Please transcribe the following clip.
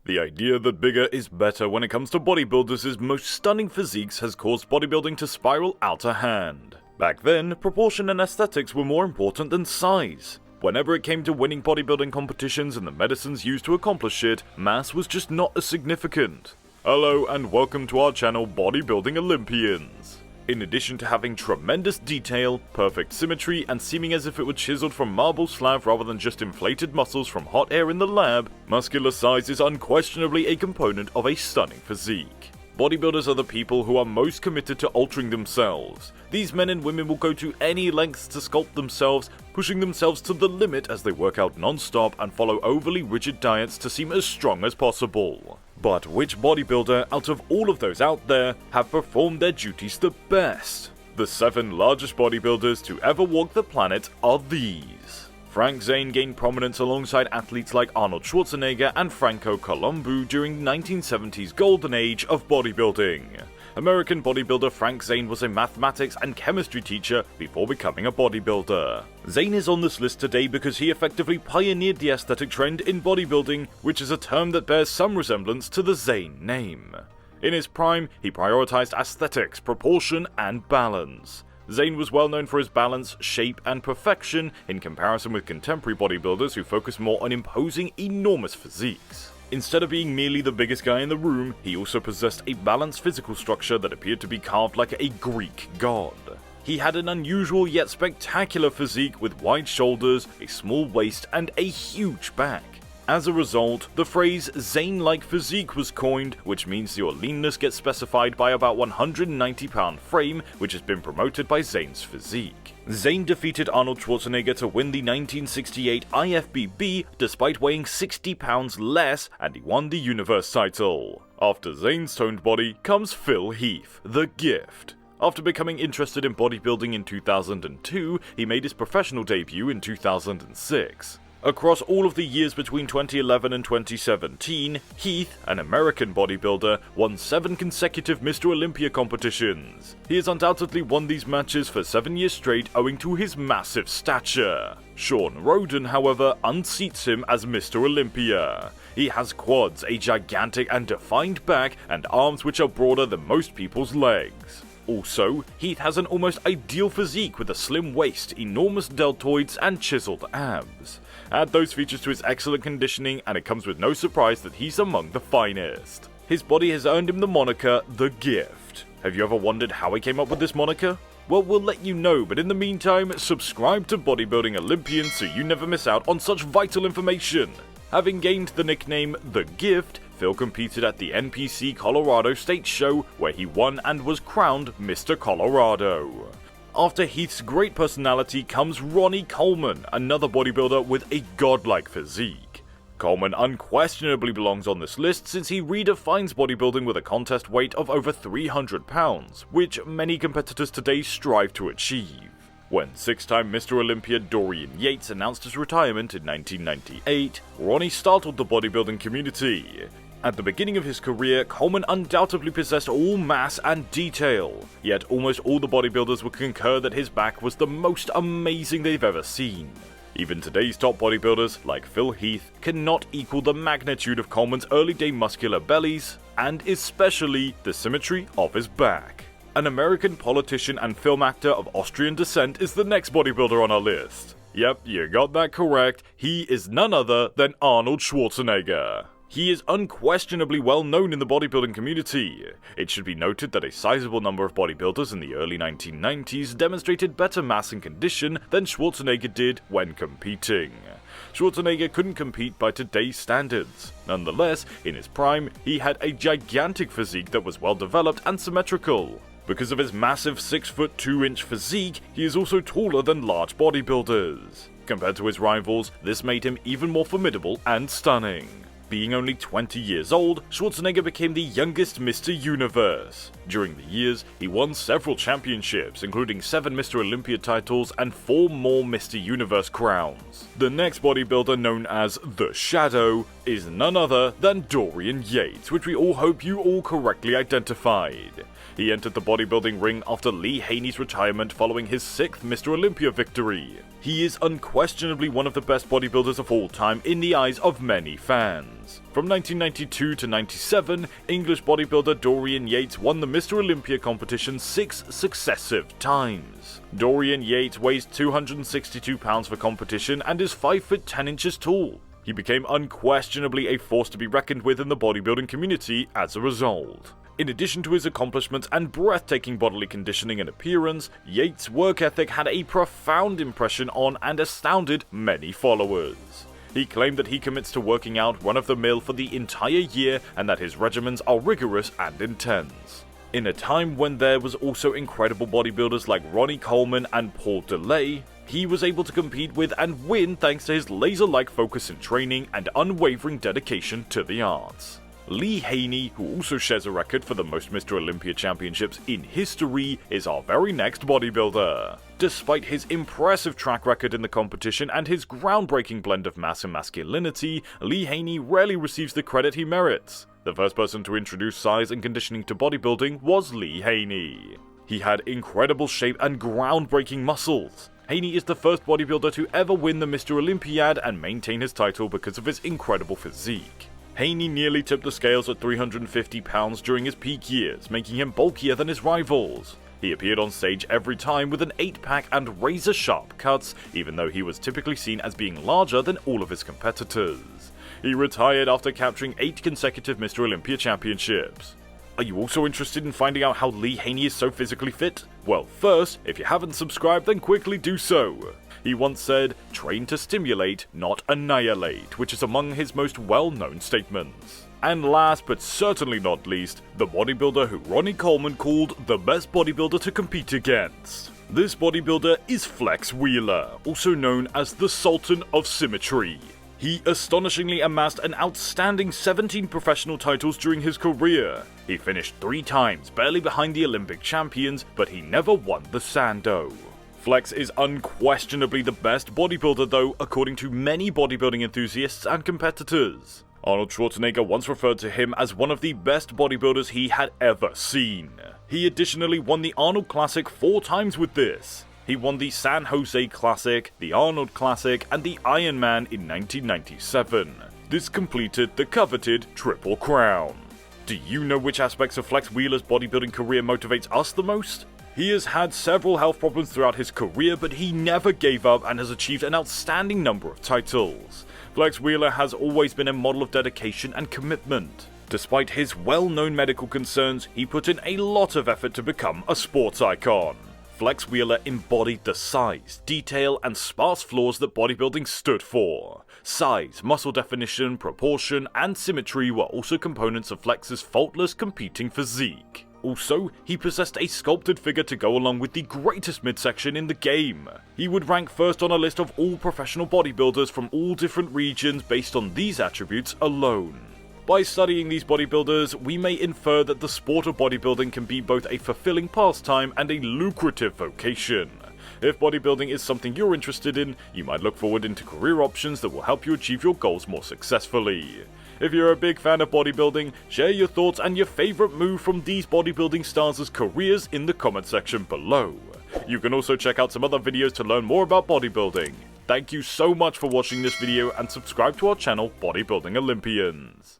The idea that bigger is better when it comes to bodybuilders' most stunning physiques has caused bodybuilding to spiral out of hand. Back then, proportion and aesthetics were more important than size. Whenever it came to winning bodybuilding competitions and the medicines used to accomplish it, mass was just not as significant. Hello and welcome to our channel Bodybuilding Olympians. In addition to having tremendous detail, perfect symmetry, and seeming as if it were chiseled from marble slab rather than just inflated muscles from hot air in the lab, muscular size is unquestionably a component of a stunning physique. Bodybuilders are the people who are most committed to altering themselves. These men and women will go to any lengths to sculpt themselves, pushing themselves to the limit as they work out non-stop and follow overly rigid diets to seem as strong as possible. But which bodybuilder out of all of those out there have performed their duties the best? The 7 largest bodybuilders to ever walk the planet are these. Frank Zane gained prominence alongside athletes like Arnold Schwarzenegger and Franco Columbu during the 1970s golden age of bodybuilding. American bodybuilder Frank Zane was a mathematics and chemistry teacher before becoming a bodybuilder. Zane is on this list today because he effectively pioneered the aesthetic trend in bodybuilding, which is a term that bears some resemblance to the Zane name. In his prime, he prioritized aesthetics, proportion, and balance. Zane was well known for his balance, shape, and perfection in comparison with contemporary bodybuilders who focus more on imposing enormous physiques. Instead of being merely the biggest guy in the room, he also possessed a balanced physical structure that appeared to be carved like a Greek god. He had an unusual yet spectacular physique with wide shoulders, a small waist, and a huge back. As a result, the phrase Zane-like physique was coined, which means your leanness gets specified by about 190-pound frame, which has been promoted by Zane's physique. Zane defeated Arnold Schwarzenegger to win the 1968 IFBB despite weighing 60 pounds less, and he won the Universe title. After Zane's toned body comes Phil Heath, the Gift. After becoming interested in bodybuilding in 2002, he made his professional debut in 2006. Across all of the years between 2011 and 2017, Heath, an American bodybuilder, won 7 consecutive Mr. Olympia competitions. He has undoubtedly won these matches for 7 years straight owing to his massive stature. Sean Roden, however, unseats him as Mr. Olympia. He has quads, a gigantic and defined back, and arms which are broader than most people's legs. Also, Heath has an almost ideal physique with a slim waist, enormous deltoids, and chiseled abs. Add those features to his excellent conditioning and it comes with no surprise that he's among the finest. His body has earned him the moniker, The Gift. Have you ever wondered how he came up with this moniker? Well, we'll let you know, but in the meantime, subscribe to Bodybuilding Olympians so you never miss out on such vital information. Having gained the nickname The Gift, Phil competed at the NPC Colorado State Show, where he won and was crowned Mr. Colorado. After Heath's great personality comes Ronnie Coleman, another bodybuilder with a godlike physique. Coleman unquestionably belongs on this list since he redefines bodybuilding with a contest weight of over 300 pounds, which many competitors today strive to achieve. When 6-time Mr. Olympia Dorian Yates announced his retirement in 1998, Ronnie startled the bodybuilding community. At the beginning of his career, Coleman undoubtedly possessed all mass and detail, yet almost all the bodybuilders would concur that his back was the most amazing they've ever seen. Even today's top bodybuilders, like Phil Heath, cannot equal the magnitude of Coleman's early-day muscular bellies, and especially the symmetry of his back. An American politician and film actor of Austrian descent is the next bodybuilder on our list. Yep, you got that correct, he is none other than Arnold Schwarzenegger. He is unquestionably well known in the bodybuilding community. It should be noted that a sizable number of bodybuilders in the early 1990s demonstrated better mass and condition than Schwarzenegger did when competing. Schwarzenegger couldn't compete by today's standards. Nonetheless, in his prime, he had a gigantic physique that was well developed and symmetrical. Because of his massive 6'2" physique, he is also taller than large bodybuilders. Compared to his rivals, this made him even more formidable and stunning. Being only 20 years old, Schwarzenegger became the youngest Mr. Universe. During the years, he won several championships, including 7 Mr. Olympia titles and 4 more Mr. Universe crowns. The next bodybuilder, known as The Shadow, is none other than Dorian Yates, which we all hope you all correctly identified. He entered the bodybuilding ring after Lee Haney's retirement following his 6th Mr. Olympia victory. He is unquestionably one of the best bodybuilders of all time in the eyes of many fans. From 1992 to 97, English bodybuilder Dorian Yates won the Mr. Olympia competition 6 successive times. Dorian Yates weighs 262 pounds for competition and is 5 foot 10 inches tall. He became unquestionably a force to be reckoned with in the bodybuilding community as a result. In addition to his accomplishments and breathtaking bodily conditioning and appearance, Yates' work ethic had a profound impression on and astounded many followers. He claimed that he commits to working out run-of-the-mill for the entire year and that his regimens are rigorous and intense. In a time when there was also incredible bodybuilders like Ronnie Coleman and Paul DeLay, he was able to compete with and win thanks to his laser-like focus in training and unwavering dedication to the arts. Lee Haney, who also shares a record for the most Mr. Olympia championships in history, is our very next bodybuilder. Despite his impressive track record in the competition and his groundbreaking blend of mass and masculinity, Lee Haney rarely receives the credit he merits. The first person to introduce size and conditioning to bodybuilding was Lee Haney. He had incredible shape and groundbreaking muscles. Haney is the first bodybuilder to ever win the Mr. Olympiad and maintain his title because of his incredible physique. Haney nearly tipped the scales at 350 pounds during his peak years, making him bulkier than his rivals. He appeared on stage every time with an 8-pack and razor-sharp cuts, even though he was typically seen as being larger than all of his competitors. He retired after capturing 8 consecutive Mr. Olympia championships. Are you also interested in finding out how Lee Haney is so physically fit? Well, first, if you haven't subscribed, then quickly do so. He once said, "Train to stimulate, not annihilate," which is among his most well-known statements. And last but certainly not least, the bodybuilder who Ronnie Coleman called the best bodybuilder to compete against. This bodybuilder is Flex Wheeler, also known as the Sultan of Symmetry. He astonishingly amassed an outstanding 17 professional titles during his career. He finished 3 times, barely behind the Olympic champions, but he never won the Sando. Flex is unquestionably the best bodybuilder though, according to many bodybuilding enthusiasts and competitors. Arnold Schwarzenegger once referred to him as one of the best bodybuilders he had ever seen. He additionally won the Arnold Classic 4 times with this. He won the San Jose Classic, the Arnold Classic, and the Ironman in 1997. This completed the coveted Triple Crown. Do you know which aspects of Flex Wheeler's bodybuilding career motivates us the most? He has had several health problems throughout his career, but he never gave up and has achieved an outstanding number of titles. Flex Wheeler has always been a model of dedication and commitment. Despite his well-known medical concerns, he put in a lot of effort to become a sports icon. Flex Wheeler embodied the size, detail, and sparse flaws that bodybuilding stood for. Size, muscle definition, proportion, and symmetry were also components of Flex's faultless competing physique. Also, he possessed a sculpted figure to go along with the greatest midsection in the game. He would rank first on a list of all professional bodybuilders from all different regions based on these attributes alone. By studying these bodybuilders, we may infer that the sport of bodybuilding can be both a fulfilling pastime and a lucrative vocation. If bodybuilding is something you're interested in, you might look forward into career options that will help you achieve your goals more successfully. If you're a big fan of bodybuilding, share your thoughts and your favorite move from these bodybuilding stars' careers in the comment section below. You can also check out some other videos to learn more about bodybuilding. Thank you so much for watching this video and subscribe to our channel, Bodybuilding Olympians.